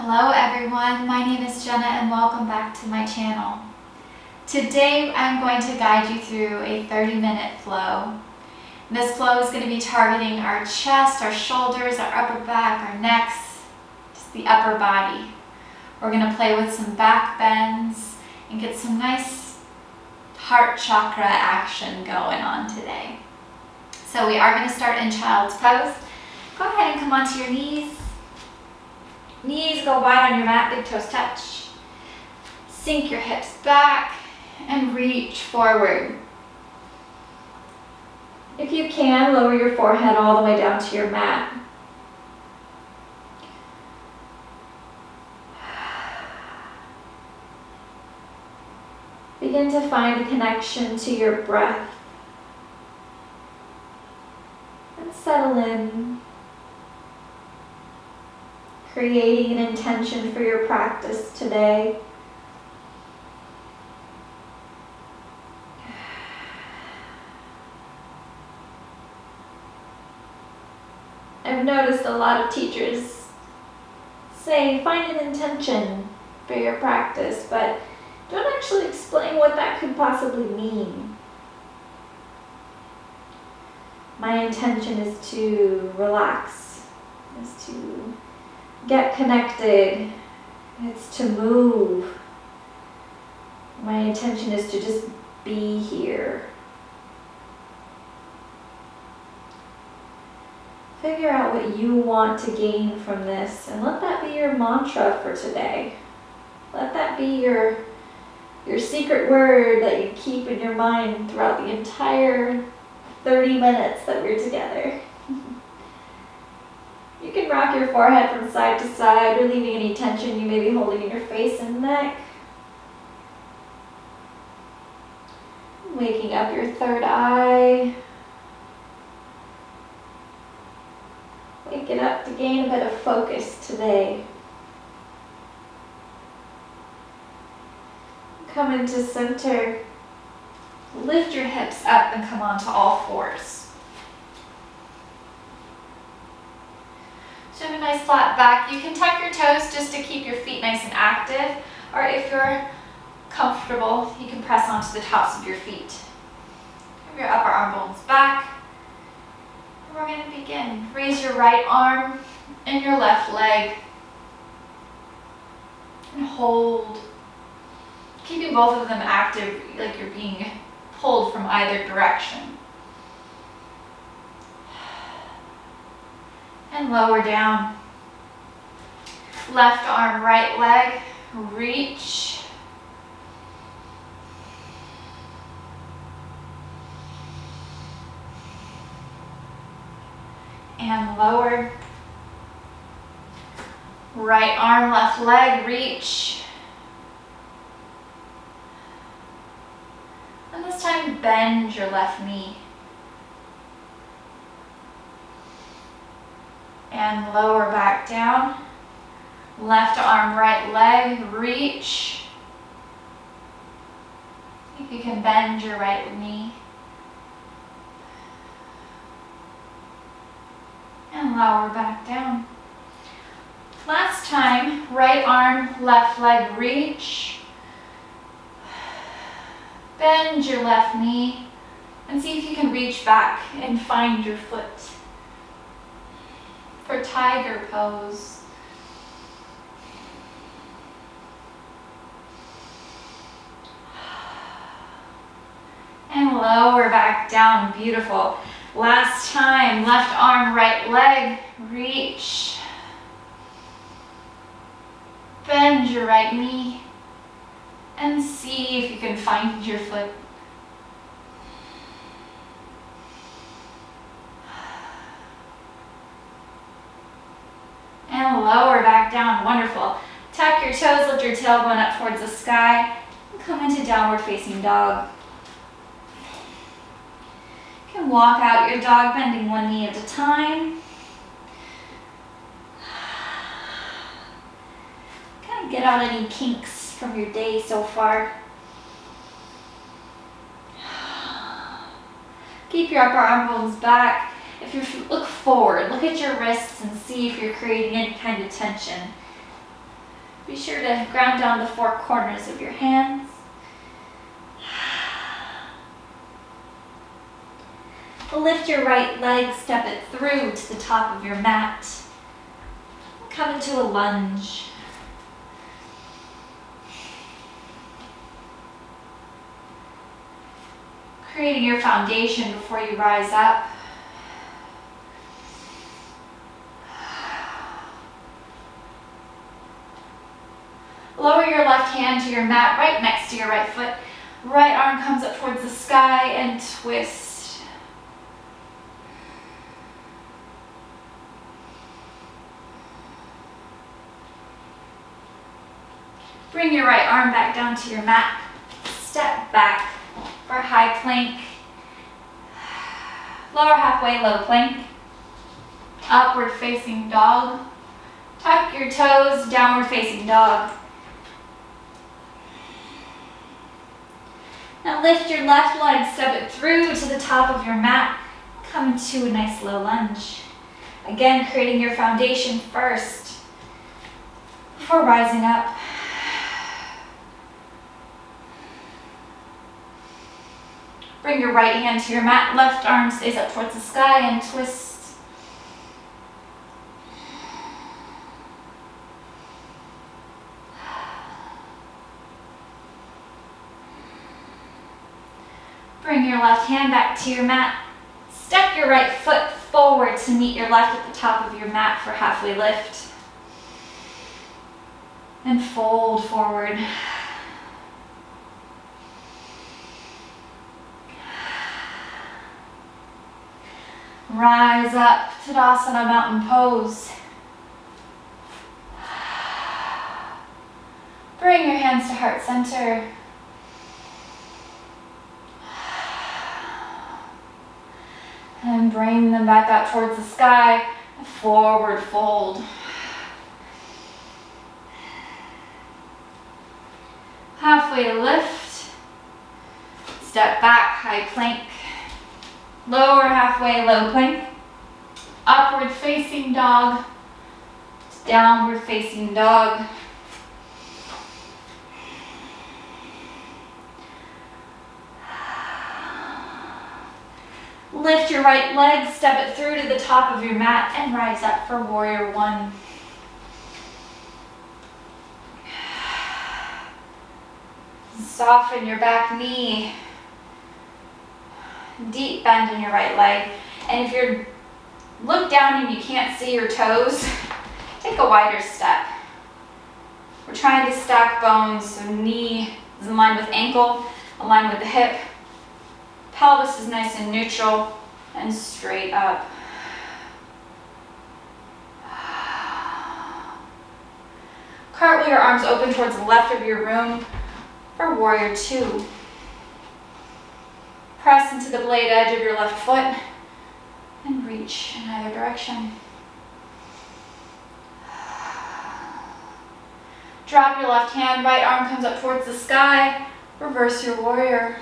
Hello everyone, my name is Jenna and welcome back to my channel. Today I'm going to guide you through a 30-minute flow. This flow is going to be targeting our chest, our shoulders, our upper back, our necks, just the upper body. We're going to play with some back bends and get some nice heart chakra action going on today. So we are going to start in child's pose. Go ahead and come onto your knees. Knees go wide on your mat, big toes touch. Sink your hips back and reach forward. If you can, lower your forehead all the way down to your mat. Begin to find a connection to your breath. And settle in. Creating an intention for your practice today. I've noticed a lot of teachers say find an intention for your practice, but don't actually explain what that could possibly mean. My intention is to relax, is to get connected, it's to move. My intention is to just be here. Figure out what you want to gain from this and let that be your mantra for today. Let that be your secret word that you keep in your mind throughout the entire 30 minutes that we're together. You can rock your forehead from side to side, relieving any tension you may be holding in your face and neck. Waking up your third eye. Wake it up to gain a bit of focus today. Come into center. Lift your hips up and come onto all fours. So have a nice flat back. You can tuck your toes just to keep your feet nice and active, or if you're comfortable, you can press onto the tops of your feet. Have your upper arm bones back. And we're going to begin. Raise your right arm and your left leg. And hold. Keeping both of them active, like you're being pulled from either direction. And lower down. Left arm, right leg, reach. And lower. Right arm, left leg, reach. And this time bend your left knee. And lower back down. Left arm, right leg, reach. If you can bend your right knee. And lower back down. Last time, right arm, left leg, reach. Bend your left knee and see if you can reach back and find your foot. For tiger pose. And lower back down, beautiful. Last time, left arm, right leg, reach. Bend your right knee and see if you can find your foot. And lower back down, wonderful. Tuck your toes, lift your tailbone up towards the sky, and come into downward facing dog. You can walk out your dog, bending one knee at a time. Kind of get out any kinks from your day so far. Keep your upper arm bones back. If you look forward, look at your wrists and see if you're creating any kind of tension. Be sure to ground down the four corners of your hands. Lift your right leg, step it through to the top of your mat. Come into a lunge. Creating your foundation before you rise up. Lower your left hand to your mat right next to your right foot. Right arm comes up towards the sky and twist. Bring your right arm back down to your mat. Step back for high plank. Lower halfway, low plank. Upward facing dog. Tuck your toes, downward facing dog. Now lift your left leg, step it through to the top of your mat. Come into a nice low lunge. Again, creating your foundation first before rising up. Bring your right hand to your mat, left arm stays up towards the sky and twist. Bring your left hand back to your mat. Step your right foot forward to meet your left at the top of your mat for halfway lift. And fold forward. Rise up, Tadasana mountain pose. Bring your hands to heart center. And bring them back out towards the sky. Forward fold. Halfway lift. Step back, high plank. Lower halfway, low plank. Upward facing dog. Downward facing dog. Lift your right leg, step it through to the top of your mat and rise up for warrior one. Soften your back knee. Deep bend in your right leg. And if you're look down and you can't see your toes, take a wider step. We're trying to stack bones, so knee is in line with ankle, aligned with the hip. Pelvis is nice and neutral and straight up. Cartwheel your arms open towards the left of your room for warrior two. Press into the blade edge of your left foot and reach in either direction. Drop your left hand, right arm comes up towards the sky. Reverse your warrior.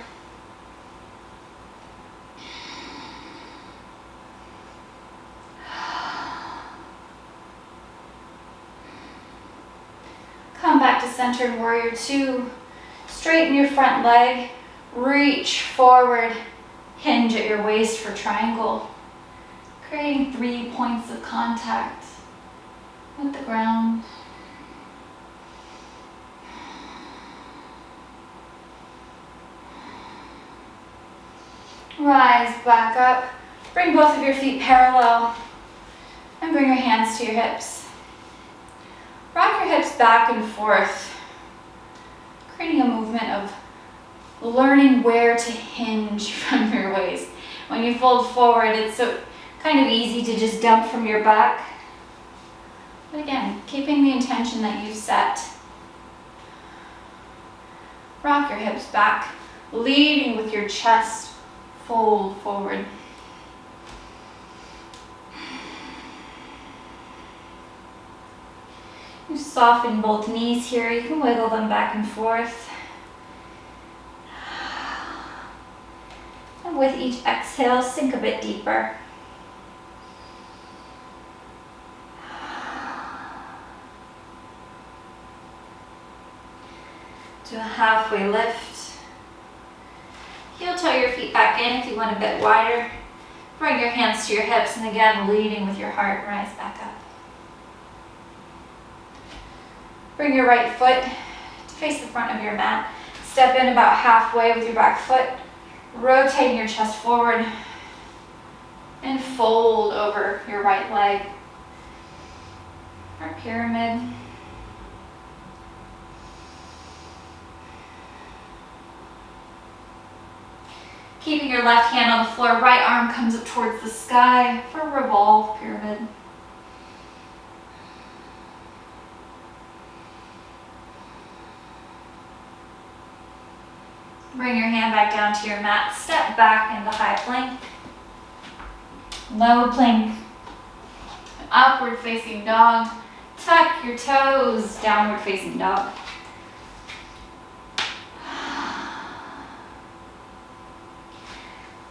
Come back to centered warrior two. Straighten your front leg. Reach forward. Hinge at your waist for triangle. Creating 3 points of contact with the ground. Rise back up. Bring both of your feet parallel and bring your hands to your hips. Rock your hips back and forth, creating a movement of learning where to hinge from your waist. When you fold forward, it's so kind of easy to just dump from your back. But again, keeping the intention that you've set. Rock your hips back, leading with your chest. Fold forward. You soften both knees here. You can wiggle them back and forth. And with each exhale, sink a bit deeper. to a halfway lift. Heel toe your feet back in if you want a bit wider. Bring your hands to your hips and again leading with your heart, rise back up. Bring your right foot to face the front of your mat. Step in about halfway with your back foot, rotating your chest forward and fold over your right leg. Our pyramid. Keeping your left hand on the floor, right arm comes up towards the sky for a revolve pyramid. Bring your hand back down to your mat, step back into high plank, low plank, upward facing dog, tuck your toes, downward facing dog.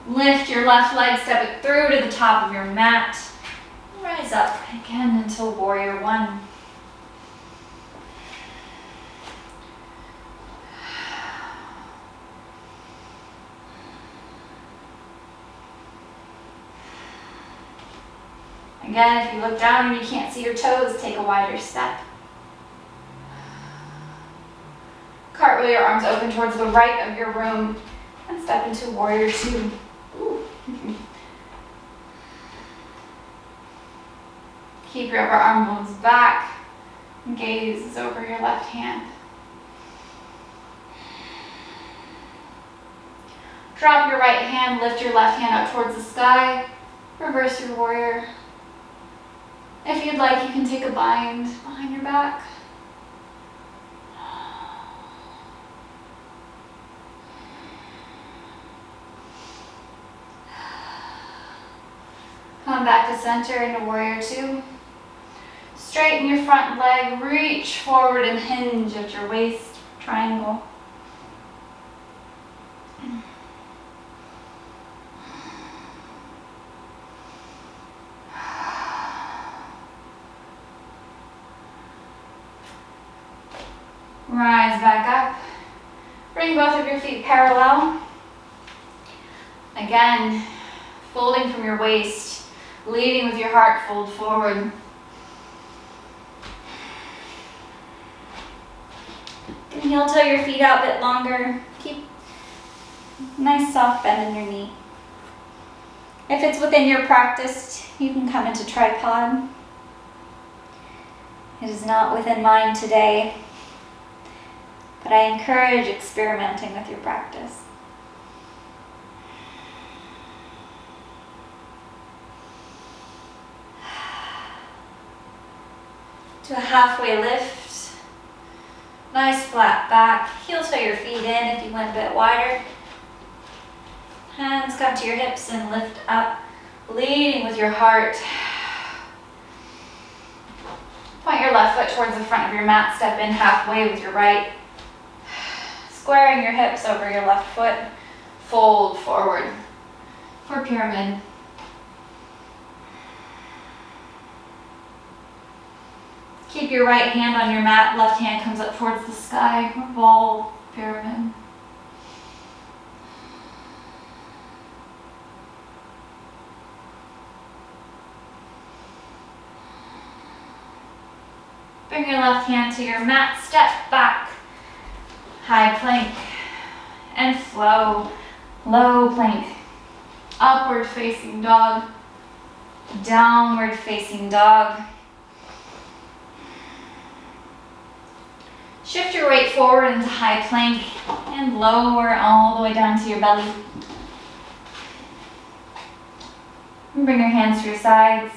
Lift your left leg, step it through to the top of your mat. Rise up again into warrior one. Again, if you look down and you can't see your toes, take a wider step. Cartwheel your arms open towards the right of your room and step into warrior two. Keep your upper arm bones back. Gaze is over your left hand. Drop your right hand, lift your left hand up towards the sky. Reverse your warrior. If you'd like, you can take a bind behind your back. Come back to center into warrior two. Straighten your front leg, reach forward and hinge at your waist, triangle. Rise back up. Bring both of your feet parallel. Again, folding from your waist, leading with your heart, fold forward. And heel toe your feet out a bit longer. Keep a nice soft bend in your knee. If it's within your practice, you can come into tripod. It is not within mine today, but I encourage experimenting with your practice. To a halfway lift. Nice flat back. Heel toe your feet in if you went a bit wider. Hands come to your hips and lift up, leading with your heart. Point your left foot towards the front of your mat. Step in halfway with your right. Squaring your hips over your left foot. Fold forward for pyramid. Keep your right hand on your mat, left hand comes up towards the sky, revolve, pyramid. Bring your left hand to your mat, step back, high plank, and flow, low plank, upward facing dog, downward facing dog. Shift your weight forward into high plank and lower all the way down to your belly. And bring your hands to your sides.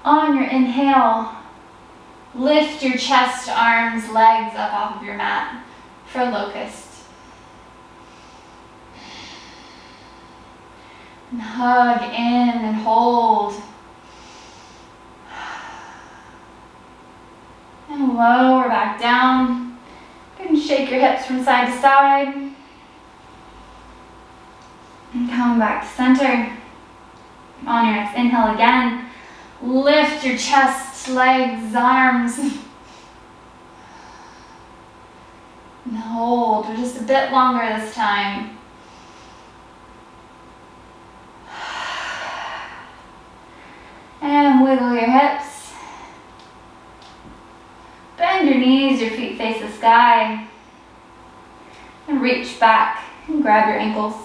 On your inhale, lift your chest, arms, legs up off of your mat for locust. And hug in and hold. And lower back down. You can shake your hips from side to side. And come back to center. On your next inhale again, lift your chest, legs, arms. And hold for just a bit longer this time. And wiggle your hips. Bend your knees, your feet face the sky. And reach back and grab your ankles.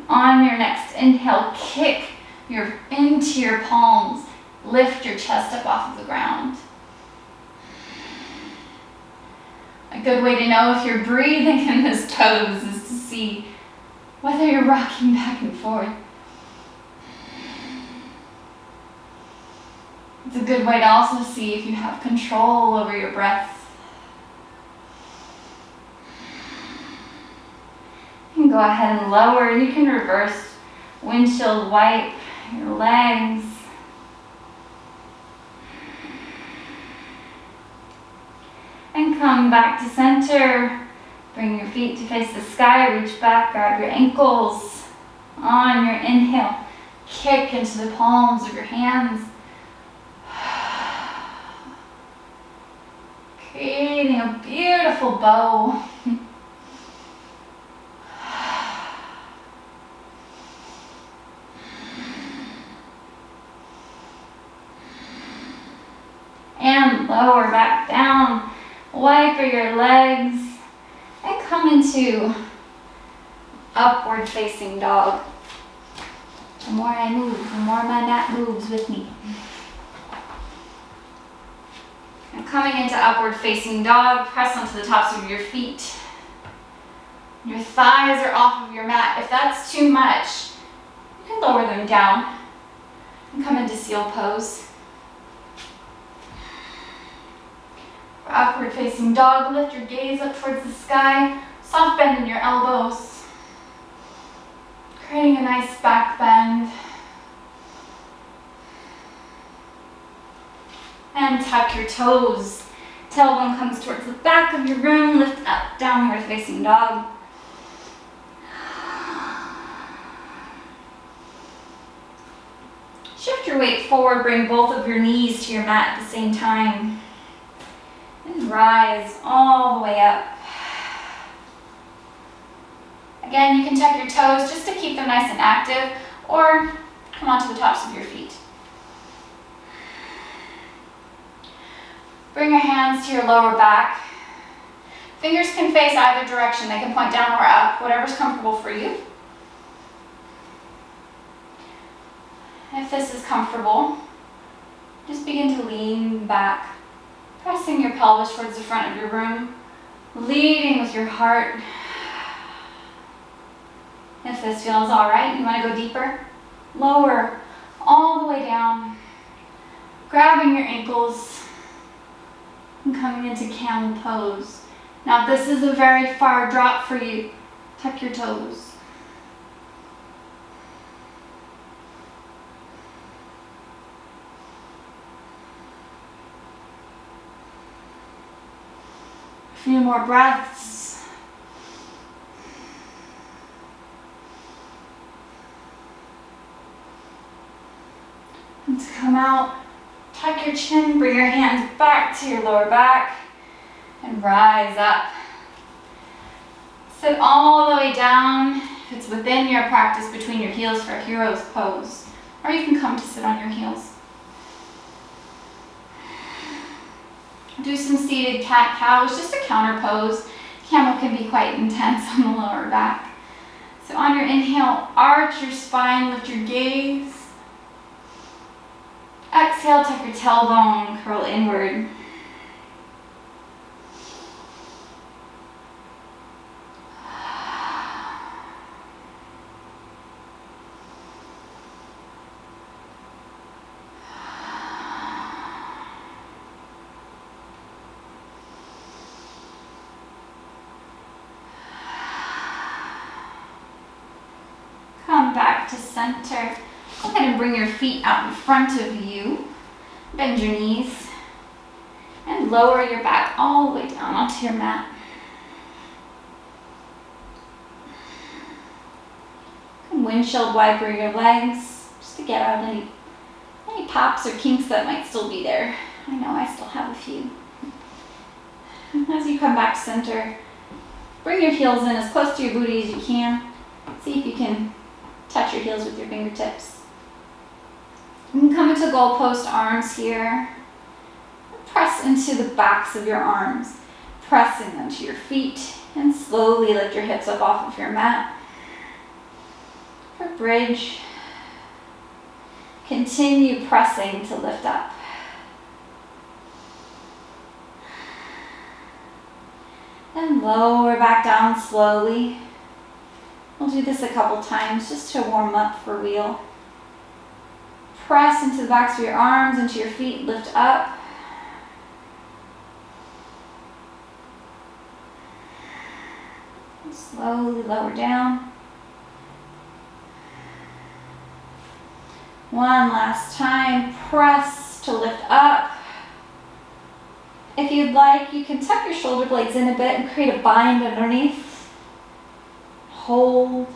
On your next inhale, kick into your palms. Lift your chest up off of the ground. A good way to know if you're breathing in this pose is to see whether you're rocking back and forth. It's a good way to also see if you have control over your breath. You can go ahead and lower. You can reverse windshield wipe your legs. And come back to center. Bring your feet to face the sky. Reach back, grab your ankles. On your inhale, kick into the palms of your hands. Creating a beautiful bow. And lower back down. Wipe your legs and come into upward facing dog. The more I move, the more my mat moves with me. And coming into upward facing dog, press onto the tops of your feet. Your thighs are off of your mat. If that's too much, you can lower them down and come into seal pose. For upward facing dog, lift your gaze up towards the sky, soft bend in your elbows, creating a nice back bend. And tuck your toes. Tailbone comes towards the back of your room, lift up, downward facing dog. Shift your weight forward, bring both of your knees to your mat at the same time. And rise all the way up. Again, you can tuck your toes just to keep them nice and active, or come onto the tops of your feet. Bring your hands to your lower back. Fingers can face either direction. They can point down or up, whatever's comfortable for you. If this is comfortable, just begin to lean back, pressing your pelvis towards the front of your room, leading with your heart. If this feels all right, you want to go deeper, lower all the way down, grabbing your ankles and coming into camel pose. Now, if this is a very far drop for you, tuck your toes. A few more breaths. And to come out, tuck your chin, bring your hands back to your lower back, and rise up. Sit all the way down. If it's within your practice, between your heels for a hero's pose, or you can come to sit on your heels. Do some seated cat-cow. It's just a counter pose. Camel can be quite intense on the lower back. So on your inhale, arch your spine, lift your gaze. Exhale, tuck your tailbone, curl inward. Come back to center. Go ahead and bring your feet out in front of you. Bend your knees. And lower your back all the way down onto your mat. Windshield wiper your legs just to get out any pops or kinks that might still be there. I know I still have a few. As you come back to center, bring your heels in as close to your booty as you can. See if you can touch your heels with your fingertips. You can come into goalpost arms here. Press into the backs of your arms, pressing them to your feet, and slowly lift your hips up off of your mat. For bridge, continue pressing to lift up. And lower back down slowly. We'll do this a couple times just to warm up for wheel. Press into the backs of your arms, into your feet, lift up. Slowly lower down. One last time, press to lift up. If you'd like, you can tuck your shoulder blades in a bit and create a bind underneath. Hold.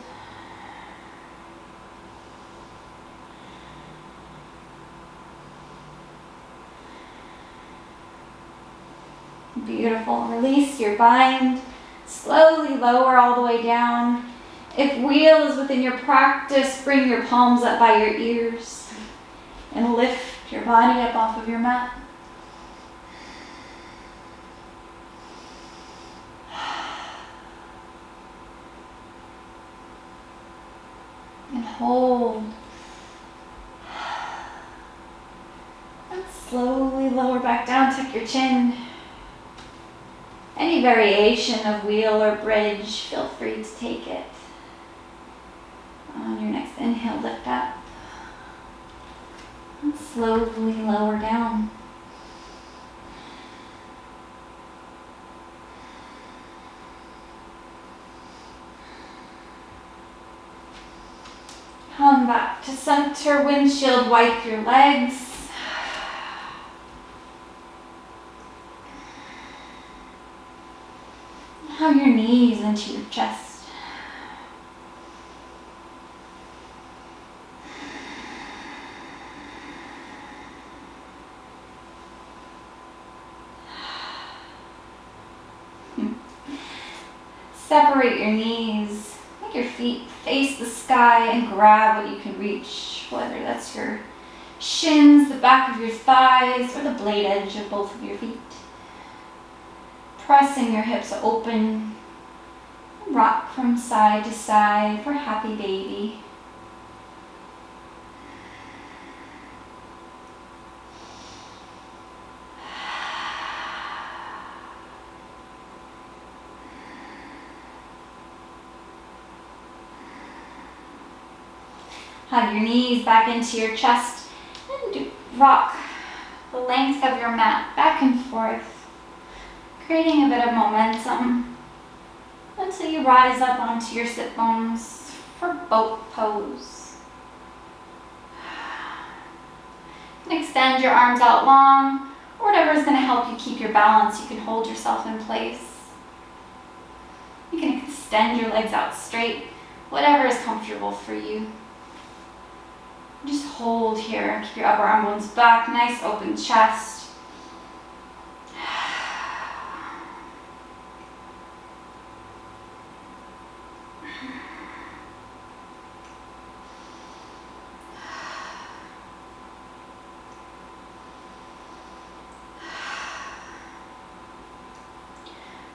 Beautiful. Release your bind. Slowly lower all the way down. If wheel is within your practice, bring your palms up by your ears and lift your body up off of your mat. And hold. And slowly lower back down, tuck your chin. Any variation of wheel or bridge, feel free to take it. On your next inhale, lift up. And slowly lower down. Come back to center, windshield wipe your legs. Hug your knees into your chest. Separate your knees. Make your feet face the sky and grab what you can reach, whether that's your shins, the back of your thighs, or the blade edge of both of your feet. Pressing your hips open. Rock from side to side for happy baby. Hug your knees back into your chest and rock the length of your mat back and forth, creating a bit of momentum until you rise up onto your sit bones for boat pose. And extend your arms out long, or whatever is going to help you keep your balance. You can hold yourself in place. You can extend your legs out straight, whatever is comfortable for you. Just hold here, keep your upper arm bones back, nice open chest.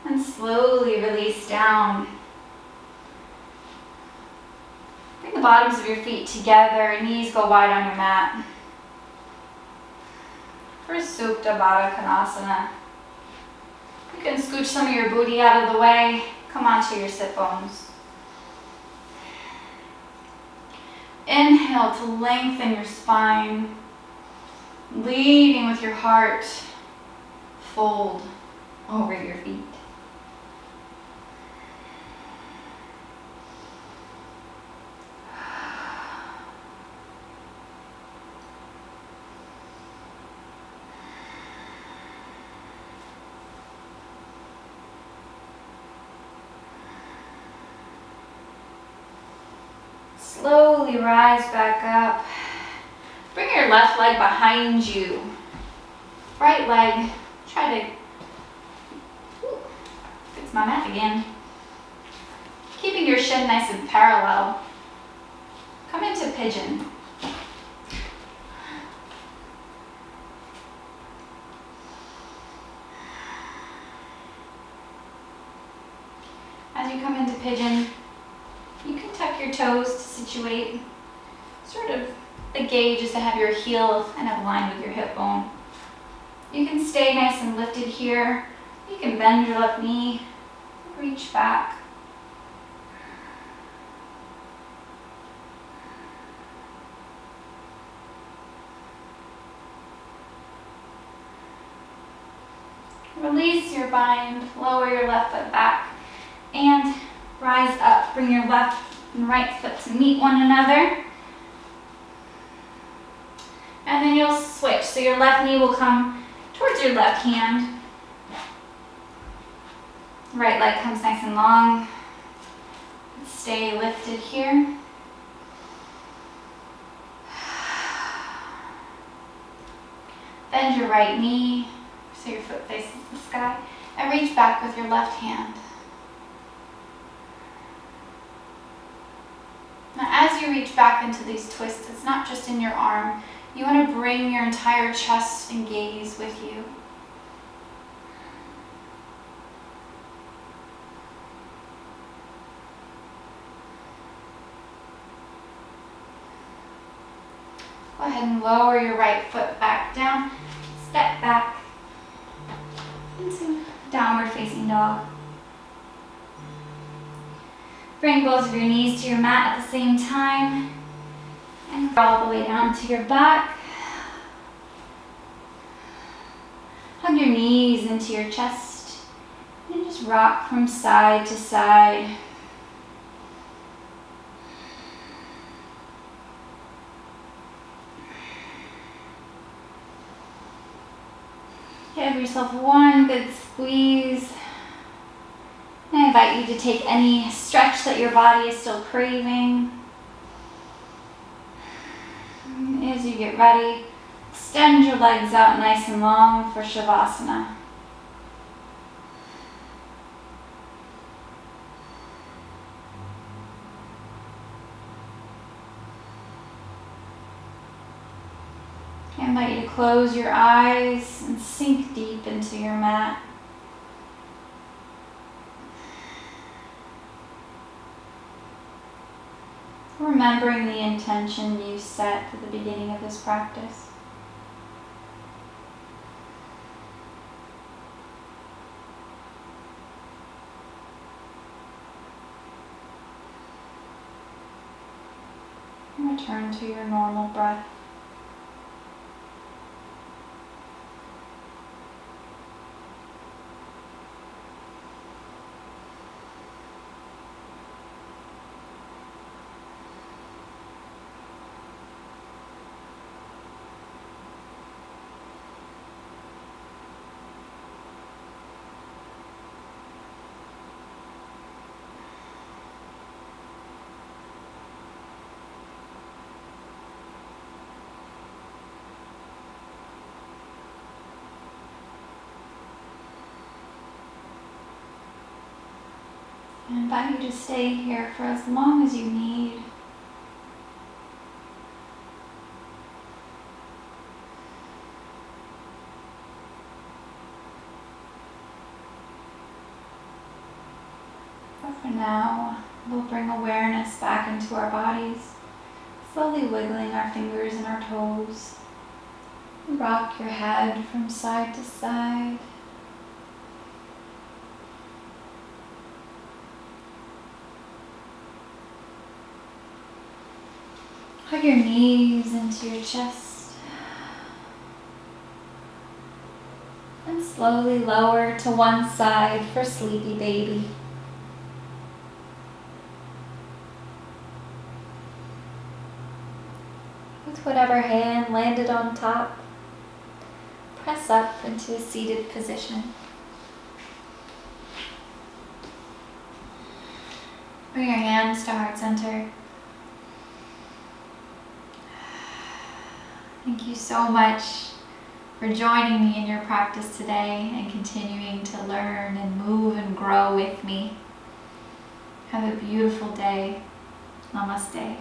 And slowly release down. Bring the bottoms of your feet together, knees go wide on your mat. For Supta Baddha Konasana. You can scooch some of your booty out of the way, come onto your sit bones. Inhale to lengthen your spine, leading with your heart, fold over your feet. Slowly rise back up. Bring your left leg behind you. Right leg, try to, fix my mat again. Keeping your shin nice and parallel. Come into pigeon. As you come into pigeon, you can tuck your toes to situate. Sort of the gauge is to have your heel kind of aligned with your hip bone. You can stay nice and lifted here. You can bend your left knee, reach back. Release your bind, lower your left foot back, and rise up. Bring your left and right foot to meet one another. And then you'll switch. So your left knee will come towards your left hand. Right leg comes nice and long. Stay lifted here. Bend your right knee so your foot faces the sky, and reach back with your left hand. Now as you reach back into these twists, it's not just in your arm. You want to bring your entire chest and gaze with you. Go ahead and lower your right foot back down. Step back into downward facing dog. Bring both of your knees to your mat at the same time and all the way down to your back. Hug your knees into your chest and just rock from side to side. Give yourself one good squeeze. I invite you to take any stretch that your body is still craving. As you get ready, extend your legs out nice and long for Shavasana. I invite you to close your eyes and sink deep into your mat. Remembering the intention you set at the beginning of this practice. And return to your normal breath. I invite you to stay here for as long as you need. But for now, we'll bring awareness back into our bodies, slowly wiggling our fingers and our toes. Rock your head from side to side. Hug your knees into your chest. And slowly lower to one side for sleepy baby. With whatever hand landed on top, press up into a seated position. Bring your hands to heart center. Thank you so much for joining me in your practice today and continuing to learn and move and grow with me. Have a beautiful day. Namaste.